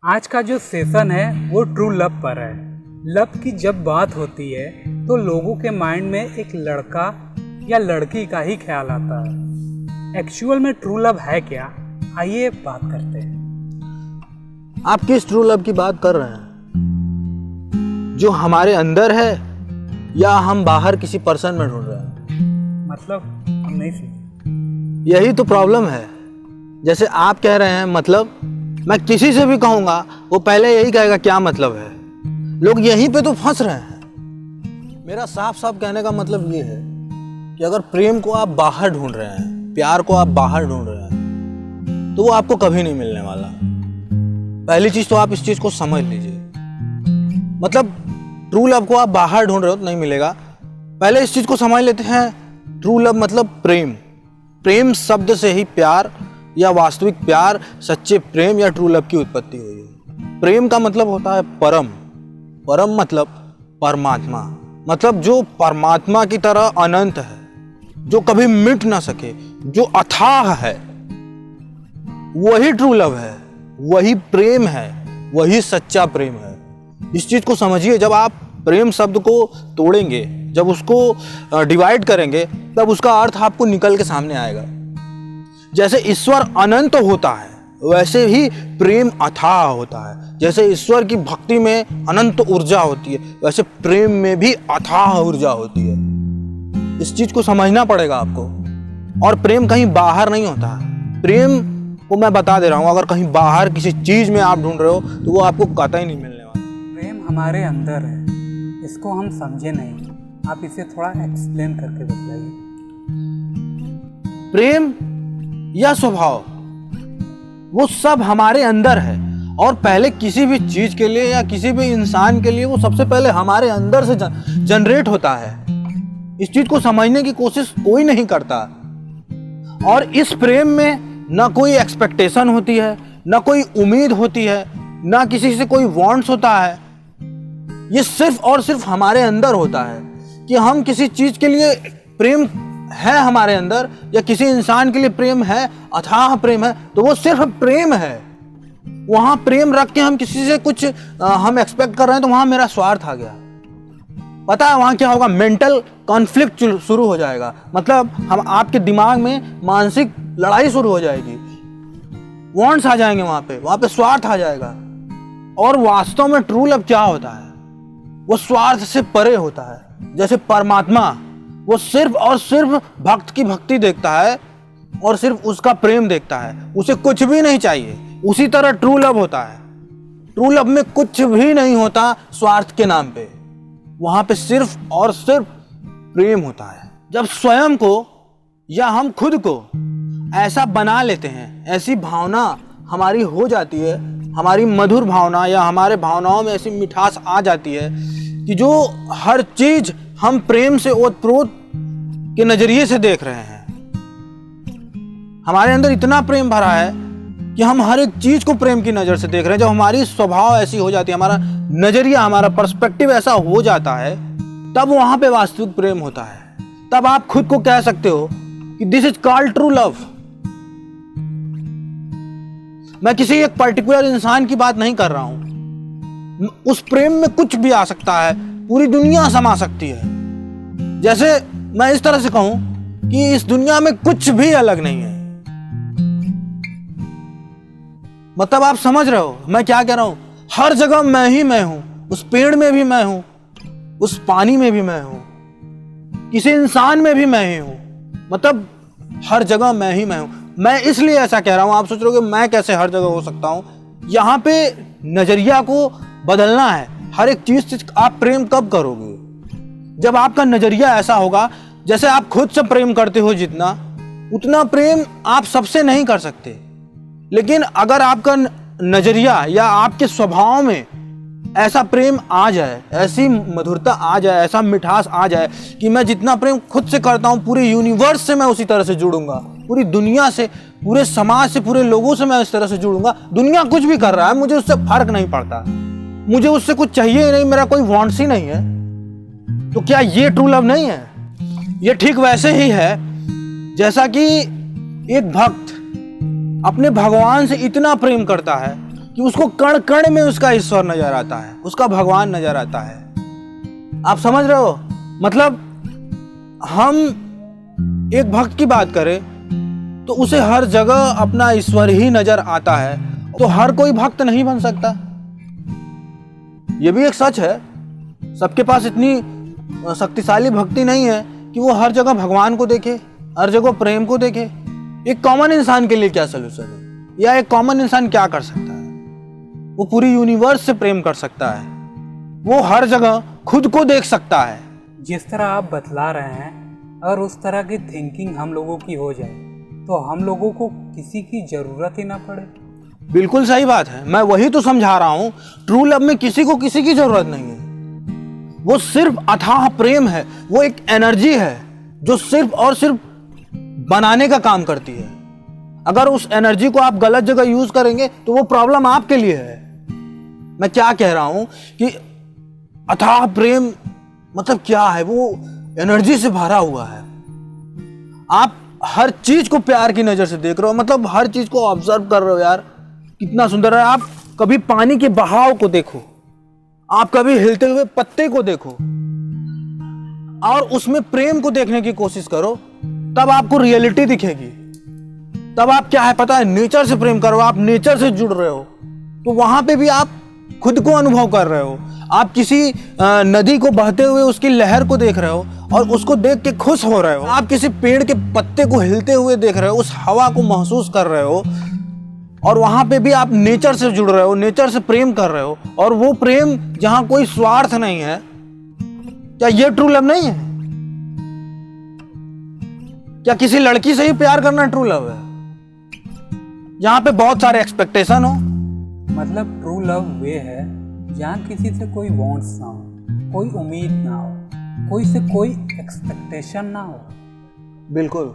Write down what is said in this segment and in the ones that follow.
आज का जो सेशन है वो ट्रू लव पर है। लव की जब बात होती है तो लोगों के माइंड में एक लड़का या लड़की का ही ख्याल आता है। एक्चुअल में ट्रू लव है क्या, आइए बात करते हैं। आप किस ट्रू लव की बात कर रहे हैं? जो हमारे अंदर है या हम बाहर किसी पर्सन में ढूंढ रहे हैं? मतलब हम नहीं समझे। यही तो प्रॉब्लम है। जैसे आप कह रहे हैं मतलब, मैं किसी से भी कहूंगा वो पहले यही कहेगा क्या मतलब है। लोग यहीं पे तो फंस रहे हैं। मेरा साफ साफ कहने का मतलब ये है कि अगर प्रेम को आप बाहर ढूंढ रहे हैं, प्यार को आप बाहर ढूंढ रहे हैं, तो वो आपको कभी नहीं मिलने वाला। पहली चीज तो आप इस चीज को समझ लीजिए। मतलब ट्रू लव को आप बाहर ढूंढ रहे हो तो नहीं मिलेगा। पहले इस चीज को समझ लेते हैं। ट्रू लव मतलब प्रेम। प्रेम शब्द से ही प्यार या वास्तविक प्यार, सच्चे प्रेम या ट्रू लव की उत्पत्ति हुई है। प्रेम का मतलब होता है परम। परम मतलब परमात्मा, मतलब जो परमात्मा की तरह अनंत है, जो कभी मिट ना सके, जो अथाह है, वही ट्रू लव है, वही प्रेम है, वही सच्चा प्रेम है। इस चीज को समझिए। जब आप प्रेम शब्द को तोड़ेंगे, जब उसको डिवाइड करेंगे, तब उसका अर्थ आपको निकल के सामने आएगा। जैसे ईश्वर अनंत होता है, वैसे ही प्रेम अथाह होता है। जैसे ईश्वर की भक्ति में अनंत ऊर्जा होती है, वैसे प्रेम में भी अथाह ऊर्जा होती है। इस चीज को समझना पड़ेगा आपको। और प्रेम कहीं बाहर नहीं होता है। प्रेम को मैं बता दे रहा हूं, अगर कहीं बाहर किसी चीज में आप ढूंढ रहे हो तो वो आपको कतई नहीं मिलने वाला। प्रेम हमारे अंदर है, इसको हम समझे नहीं। आप इसे थोड़ा एक्सप्लेन करके बताइए। प्रेम या स्वभाव, वो सब हमारे अंदर है। और पहले किसी भी चीज के लिए या किसी भी इंसान के लिए वो सबसे पहले हमारे अंदर से जनरेट होता है। इस चीज को समझने की कोशिश कोई नहीं करता। और इस प्रेम में ना कोई एक्सपेक्टेशन होती है, ना कोई उम्मीद होती है, ना किसी से कोई वांट्स होता है। ये सिर्फ और सिर्फ हमारे अंदर होता है कि हम किसी चीज के लिए प्रेम है हमारे अंदर, या किसी इंसान के लिए प्रेम है, अथाह प्रेम है, तो वो सिर्फ प्रेम है। वहां प्रेम रख के हम किसी से कुछ हम एक्सपेक्ट कर रहे हैं तो वहां मेरा स्वार्थ आ गया। पता है वहां क्या होगा? मेंटल कॉन्फ्लिक्ट शुरू हो जाएगा। मतलब हम आपके दिमाग में मानसिक लड़ाई शुरू हो जाएगी। वांट्स आ जाएंगे वहां पे स्वार्थ आ जाएगा। और वास्तव में ट्रू लव क्या होता है? वो स्वार्थ से परे होता है। जैसे परमात्मा, वो सिर्फ और सिर्फ भक्त की भक्ति देखता है और सिर्फ उसका प्रेम देखता है, उसे कुछ भी नहीं चाहिए। उसी तरह ट्रू लव होता है। ट्रू लव में कुछ भी नहीं होता स्वार्थ के नाम पे। वहां पे सिर्फ और सिर्फ प्रेम होता है। जब स्वयं को या हम खुद को ऐसा बना लेते हैं, ऐसी भावना हमारी हो जाती है, हमारी मधुर भावना या हमारे भावनाओं में ऐसी मिठास आ जाती है कि जो हर चीज हम प्रेम से ओतप्रोत के नजरिए से देख रहे हैं। हमारे अंदर इतना प्रेम भरा है कि हम हर एक चीज को प्रेम की नजर से देख रहे हैं। जब हमारी स्वभाव ऐसी हो जाती है, हमारा नजरिया, हमारा पर्सपेक्टिव ऐसा हो जाता है, तब वहां पे वास्तविक प्रेम होता है। तब आप खुद को कह सकते हो कि this is called true love. मैं किसी एक पर्टिकुलर इंसान की बात नहीं कर रहा हूं। उस प्रेम में कुछ भी आ सकता है, पूरी दुनिया समा सकती है। जैसे मैं इस तरह से कहूं कि इस दुनिया में कुछ भी अलग नहीं है। मतलब आप समझ रहे हो मैं क्या कह रहा हूं? हर जगह मैं ही मैं हूं। उस पेड़ में भी मैं हूं, उस पानी में भी मैं हूं, किसी इंसान में भी मैं ही हूं। मतलब हर जगह मैं ही मैं हूं। मैं इसलिए ऐसा कह रहा हूं। आप सोच रहे हो कि मैं कैसे हर जगह हो सकता हूं? यहां पे नजरिया को बदलना है। हर एक चीज से आप प्रेम कब करोगे? जब आपका नजरिया ऐसा होगा, जैसे आप खुद से प्रेम करते हो जितना, उतना प्रेम आप सबसे नहीं कर सकते। लेकिन अगर आपका नजरिया या आपके स्वभाव में ऐसा प्रेम आ जाए, ऐसी मधुरता आ जाए, ऐसा मिठास आ जाए कि मैं जितना प्रेम खुद से करता हूं, पूरे यूनिवर्स से मैं उसी तरह से जुड़ूंगा, पूरी दुनिया से, पूरे समाज से, पूरे लोगों से मैं इस तरह से जुड़ूंगा। दुनिया कुछ भी कर रहा है, मुझे उससे फर्क नहीं पड़ता। मुझे उससे कुछ चाहिए ही नहीं, मेरा कोई वांट्स ही नहीं है। तो क्या ये ट्रू लव नहीं है? ये ठीक वैसे ही है जैसा कि एक भक्त अपने भगवान से इतना प्रेम करता है कि उसको कण कण में उसका ईश्वर नजर आता है, उसका भगवान नजर आता है। आप समझ रहे हो? मतलब हम एक भक्त की बात करें तो उसे हर जगह अपना ईश्वर ही नजर आता है, तो हर कोई भक्त नहीं बन सकता। यह भी एक सच है, सबके पास इतनी शक्तिशाली भक्ति नहीं है कि वो हर जगह भगवान को देखे, हर जगह प्रेम को देखे। एक कॉमन इंसान के लिए क्या सोल्यूशन है, या एक कॉमन इंसान क्या कर सकता है? वो पूरी यूनिवर्स से प्रेम कर सकता है, वो हर जगह खुद को देख सकता है। जिस तरह आप बतला रहे हैं, अगर उस तरह की थिंकिंग हम लोगों की हो जाए तो हम लोगों को किसी की जरूरत ही ना पड़े। बिल्कुल सही बात है, मैं वही तो समझा रहा हूं। ट्रू लव में किसी को किसी की जरूरत नहीं है, वो सिर्फ अथाह प्रेम है, वो एक एनर्जी है जो सिर्फ और सिर्फ बनाने का काम करती है। अगर उस एनर्जी को आप गलत जगह यूज करेंगे तो वो प्रॉब्लम आपके लिए है। मैं क्या कह रहा हूं कि अथाह प्रेम मतलब क्या है? वो एनर्जी से भरा हुआ है। आप हर चीज को प्यार की नजर से देख रहे हो, मतलब हर चीज को ऑब्जर्व कर रहे हो। यार कितना सुंदर है। आप कभी पानी के बहाव को देखो, आप कभी हिलते हुए पत्ते को देखो और उसमें प्रेम को देखने की कोशिश करो, तब आपको रियलिटी दिखेगी। तब आप क्या है पता है, नेचर से प्रेम करो, आप नेचर से जुड़ रहे हो, तो वहां पे भी आप खुद को अनुभव कर रहे हो। आप किसी नदी को बहते हुए उसकी लहर को देख रहे हो और उसको देख के खुश हो रहे हो। आप किसी पेड़ के पत्ते को हिलते हुए देख रहे हो, उस हवा को महसूस कर रहे हो, और वहां पे भी आप नेचर से जुड़ रहे हो, नेचर से प्रेम कर रहे हो। और वो प्रेम जहां कोई स्वार्थ नहीं है, क्या ये ट्रू लव नहीं है? क्या किसी लड़की से ही प्यार करना ट्रू लव है, जहां पे बहुत सारे एक्सपेक्टेशन हो? मतलब ट्रू लव वे है जहाँ किसी से कोई वांट्स ना हो, कोई उम्मीद ना हो, कोई से कोई एक्सपेक्टेशन ना हो। बिल्कुल,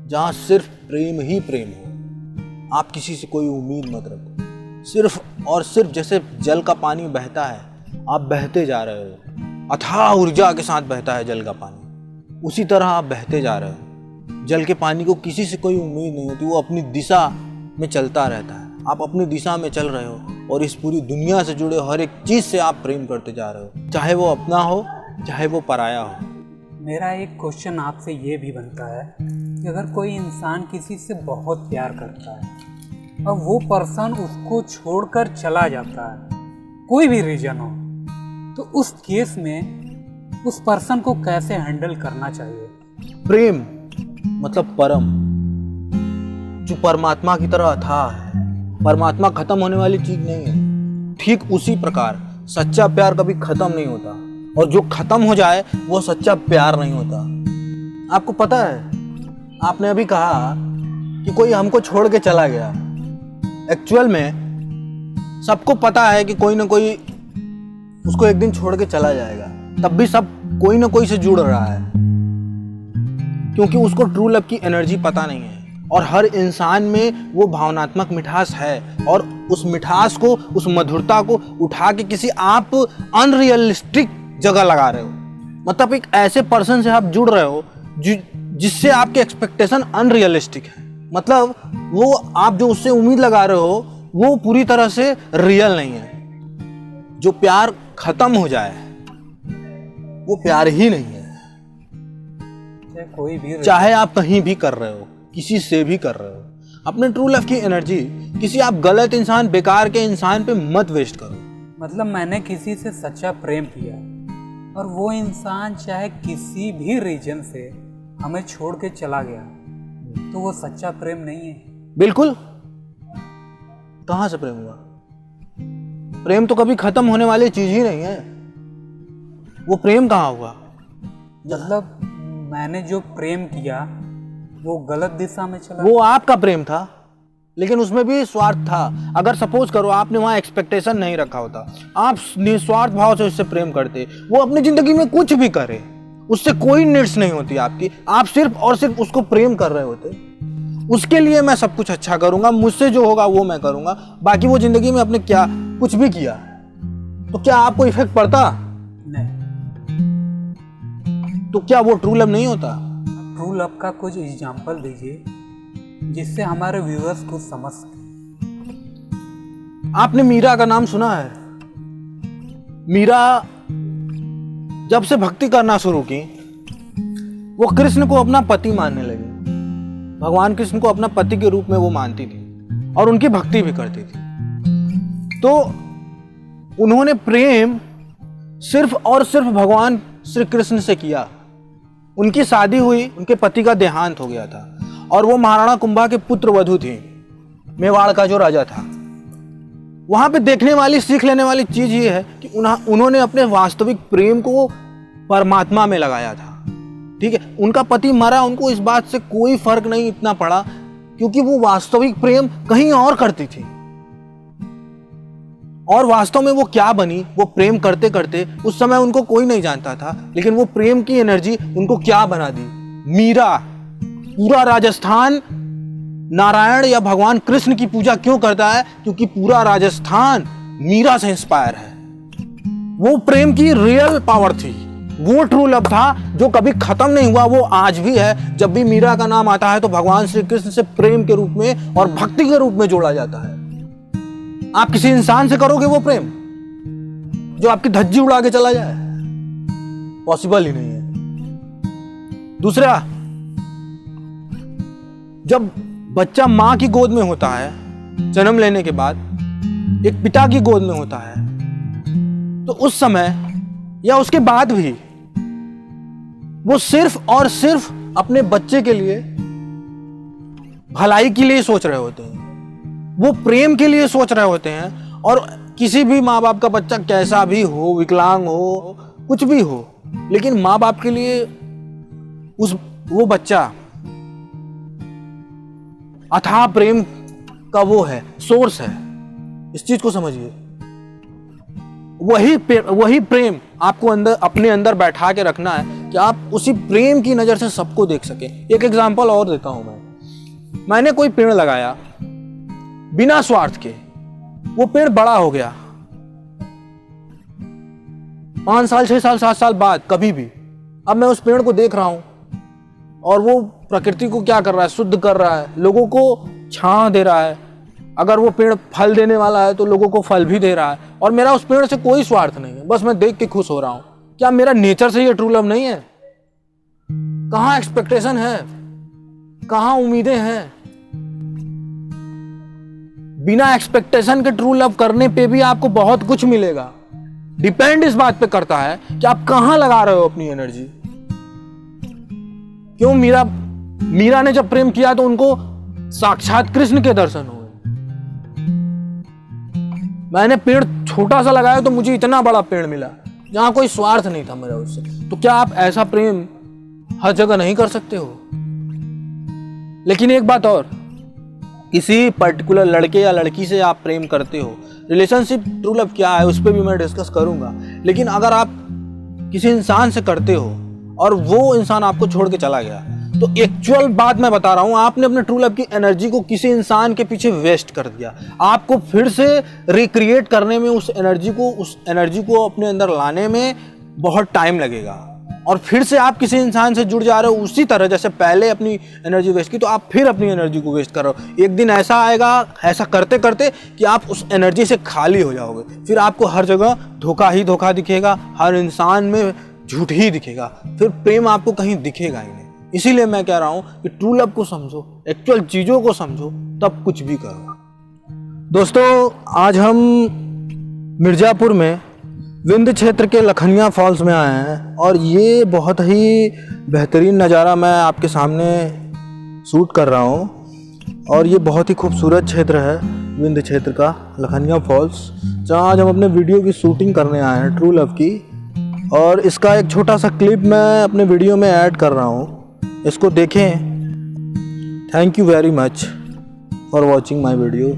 जहां सिर्फ प्रेम ही प्रेम हो, आप किसी से कोई उम्मीद मत रखो। सिर्फ और सिर्फ जैसे जल का पानी बहता है, आप बहते जा रहे हो, अथाह ऊर्जा के साथ बहता है जल का पानी, उसी तरह आप बहते जा रहे हो। जल के पानी को किसी से कोई उम्मीद नहीं होती, वो अपनी दिशा में चलता रहता है। आप अपनी दिशा में चल रहे हो और इस पूरी दुनिया से जुड़े हर एक चीज से आप प्रेम करते जा रहे हो, चाहे वो अपना हो चाहे वो पराया हो। मेरा एक क्वेश्चन आपसे ये भी बनता है कि अगर कोई इंसान किसी से बहुत प्यार करता है और वो पर्सन उसको छोड़कर चला जाता है, कोई भी रीजन हो, तो उस केस में उस पर्सन को कैसे हैंडल करना चाहिए? प्रेम मतलब परम, जो परमात्मा की तरह अथाह है। परमात्मा खत्म होने वाली चीज नहीं है। ठीक उसी प्रकार सच्चा प्यार कभी खत्म नहीं होता, और जो खत्म हो जाए वो सच्चा प्यार नहीं होता। आपको पता है, आपने अभी कहा कि कोई हमको छोड़ के चला गया। एक्चुअल में सबको पता है कि कोई ना कोई उसको एक दिन छोड़ के चला जाएगा, तब भी सब कोई ना कोई से जुड़ रहा है, क्योंकि उसको ट्रू लव की एनर्जी पता नहीं है। और हर इंसान में वो भावनात्मक मिठास है, और उस मिठास को, उस मधुरता को उठा के किसी आप अनरियलिस्टिक जगह लगा रहे हो। मतलब एक ऐसे पर्सन से आप जुड़ रहे हो जिससे आपके एक्सपेक्टेशन अनरियलिस्टिक है। मतलब वो आप जो उससे उम्मीद लगा रहे हो वो पूरी तरह से रियल नहीं है। जो प्यार खत्म हो जाए वो प्यार ही नहीं है। कोई भी, चाहे आप कहीं भी कर रहे हो, किसी से भी कर रहे हो, अपने ट्रू लव की एनर्जी किसी आप गलत इंसान, बेकार के इंसान पे मत वेस्ट करो। मतलब मैंने किसी से सच्चा प्रेम किया और वो इंसान चाहे किसी भी रीजन से हमें छोड़ के चला गया, तो वो सच्चा प्रेम नहीं है। बिल्कुल। कहां से प्रेम हुआ? प्रेम तो कभी खत्म होने वाली चीज ही नहीं है। वो प्रेम कहां हुआ? मतलब मैंने जो प्रेम किया वो गलत दिशा में चला। वो आपका प्रेम था, लेकिन उसमें भी स्वार्थ था। अगर सपोज करो आपने वहां एक्सपेक्टेशन नहीं रखा होता, आप निस्वार्थ भाव से उससे प्रेम करते, वो अपनी जिंदगी में कुछ भी करे, उससे कोई नीड्स नहीं होती आपकी, आप सिर्फ और सिर्फ उसको प्रेम कर रहे होते। उसके लिए मैं सब कुछ अच्छा करूंगा, मुझसे जो होगा वो मैं करूंगा, बाकी वो जिंदगी में अपने क्या कुछ भी किया तो क्या आपको इफेक्ट पड़ता? नहीं। तो क्या वो ट्रू लव नहीं होता? ट्रू लव का कुछ एग्जाम्पल दीजिए जिससे हमारे व्यूअर्स को समझ सके। आपने मीरा का नाम सुना है? मीरा जब से भक्ति करना शुरू की, वो कृष्ण को अपना पति मानने लगी। भगवान कृष्ण को अपना पति के रूप में वो मानती थी और उनकी भक्ति भी करती थी। तो उन्होंने प्रेम सिर्फ और सिर्फ भगवान श्री कृष्ण से किया। उनकी शादी हुई, उनके पति का देहांत हो गया था और वो महाराणा कुंभा के पुत्र वधू थी, मेवाड़ का जो राजा था। वहां पे देखने वाली, सीख लेने वाली चीज ये है कि उन्होंने अपने वास्तविक प्रेम को परमात्मा में लगाया था। ठीक है, उनका पति मरा, उनको इस बात से कोई फर्क नहीं इतना पड़ा, क्योंकि वो वास्तविक प्रेम कहीं और करती थी। और वास्तव में वो क्या बनी, वो प्रेम करते करते, उस समय उनको कोई नहीं जानता था, लेकिन वो प्रेम की एनर्जी उनको क्या बना दी। मीरा। पूरा राजस्थान नारायण या भगवान कृष्ण की पूजा क्यों करता है? क्योंकि पूरा राजस्थान मीरा से इंस्पायर है। वो प्रेम की रियल पावर थी, वो ट्रू लव था जो कभी खत्म नहीं हुआ, वो आज भी है। जब भी मीरा का नाम आता है तो भगवान श्री कृष्ण से प्रेम के रूप में और भक्ति के रूप में जोड़ा जाता है। आप किसी इंसान से करोगे वो प्रेम जो आपकी धज्जी उड़ा के चला जाए? पॉसिबल ही नहीं है। दूसरा, जब बच्चा मां की गोद में होता है, जन्म लेने के बाद एक पिता की गोद में होता है, तो उस समय या उसके बाद भी वो सिर्फ और सिर्फ अपने बच्चे के लिए, भलाई के लिए सोच रहे होते हैं। वो प्रेम के लिए सोच रहे होते हैं। और किसी भी माँ बाप का बच्चा कैसा भी हो, विकलांग हो, कुछ भी हो, लेकिन माँ बाप के लिए वो बच्चा अथाह प्रेम का वो है, सोर्स है। इस चीज को समझिए। वही प्रेम आपको अपने अंदर बैठा के रखना है कि आप उसी प्रेम की नजर से सबको देख सके। एक एग्जांपल और देता हूं मैंने कोई पेड़ लगाया बिना स्वार्थ के, वो पेड़ बड़ा हो गया 5 साल, 6 साल, 7 साल बाद कभी भी। अब मैं उस पेड़ को देख रहा हूं और वो प्रकृति को क्या कर रहा है, शुद्ध कर रहा है, लोगों को छांव दे रहा है। अगर वो पेड़ फल देने वाला है तो लोगों को फल भी दे रहा है, और मेरा उस पेड़ से कोई स्वार्थ नहीं है, बस मैं देख के खुश हो रहा हूं। क्या मेरा नेचर से ये ट्रू लव नहीं है? कहां एक्सपेक्टेशन है, कहां उम्मीदें हैं? बिना एक्सपेक्टेशन के ट्रू लव करने पे भी आपको बहुत कुछ मिलेगा। डिपेंड इस बात पे करता है कि आप कहां लगा रहे हो अपनी एनर्जी। क्यों मीरा ने जब प्रेम किया तो उनको साक्षात कृष्ण के दर्शन हुए। मैंने पेड़ छोटा सा लगाया तो मुझे इतना बड़ा पेड़ मिला जहां कोई स्वार्थ नहीं था मेरा उससे। तो क्या आप ऐसा प्रेम हर जगह नहीं कर सकते हो? लेकिन एक बात और, किसी पर्टिकुलर लड़के या लड़की से आप प्रेम करते हो, रिलेशनशिप ट्रू लव क्या है उस पर भी मैं डिस्कस करूंगा। लेकिन अगर आप किसी इंसान से करते हो और वो इंसान आपको छोड़ के चला गया, तो एक्चुअल बात मैं बता रहा हूं, आपने अपने ट्रू लव की एनर्जी को किसी इंसान के पीछे वेस्ट कर दिया। आपको फिर से रिक्रिएट करने में, उस एनर्जी को अपने अंदर लाने में बहुत टाइम लगेगा। और फिर से आप किसी इंसान से जुड़ जा रहे हो उसी तरह जैसे पहले अपनी एनर्जी वेस्ट की, तो आप फिर अपनी एनर्जी को वेस्ट कर रहे हो। एक दिन ऐसा आएगा, ऐसा करते करते, कि आप उस एनर्जी से खाली हो जाओगे। फिर आपको हर जगह धोखा ही धोखा दिखेगा, हर इंसान में झूठ ही दिखेगा, फिर प्रेम आपको कहीं दिखेगा ही नहीं। इसीलिए मैं कह रहा हूं कि ट्रू लव को समझो, एक्चुअल चीजों को समझो, तब कुछ भी करो। दोस्तों, आज हम मिर्जापुर में विंध्य क्षेत्र के लखनिया फॉल्स में आए हैं और ये बहुत ही बेहतरीन नज़ारा मैं आपके सामने शूट कर रहा हूँ। और ये बहुत ही खूबसूरत क्षेत्र है विंध्य क्षेत्र का, लखनिया फॉल्स, जहाँ आज हम अपने वीडियो की शूटिंग करने आए हैं ट्रू लव की। और इसका एक छोटा सा क्लिप मैं अपने वीडियो में ऐड कर रहा हूँ, इसको देखें। Thank you very much for watching my video.